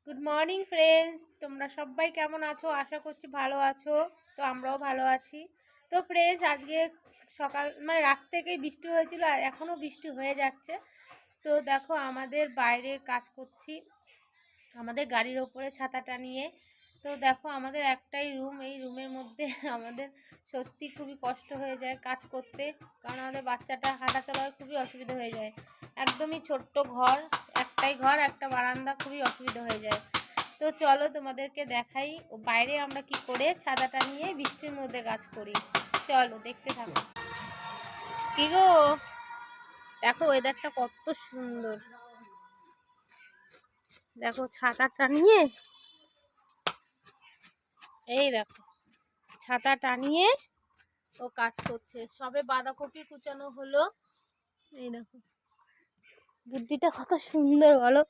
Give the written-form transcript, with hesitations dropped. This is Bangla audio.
গুড মর্নিং ফ্রেন্ডস, তোমরা সবাই কেমন আছো? আশা করছি ভালো আছো। তো আমরাও ভালো আছি। তো ফ্রেন্ডস, আজকে সকাল রাত থেকেই বৃষ্টি হয়েছিল আর এখনও বৃষ্টি হয়ে যাচ্ছে। তো দেখো আমাদের বাইরে কাজ করছি, আমাদের গাড়ির ওপরে ছাতাটা নিয়ে। তো দেখো আমাদের একটাই রুম, এই রুমের মধ্যে আমাদের সত্যি খুবই কষ্ট হয়ে যায় কাজ করতে, কারণ আমাদের বাচ্চাটা হাঁটা চলার খুবই অসুবিধা হয়ে যায়। একদমই ছোট্ট ঘর, একটাই ঘর, একটা বারান্দা, খুবই অসুবিধা হয়ে যায়। তো চলো তোমাদেরকে দেখাই ও বাইরে আমরা কি করে ছাতাটা নিয়ে বৃষ্টির মধ্যে কাজ করি। চলো দেখতে থাকো। কি গো, দেখো ওয়েদারটা কত সুন্দর। দেখো ছাতাটা নিয়ে, এই দেখো ছাতা টানিয়ে ও কাজ করছে। সবে বাঁধাকপি কুচানো হলো। এই দেখো বুদ্ধিটা কত সুন্দর বলো।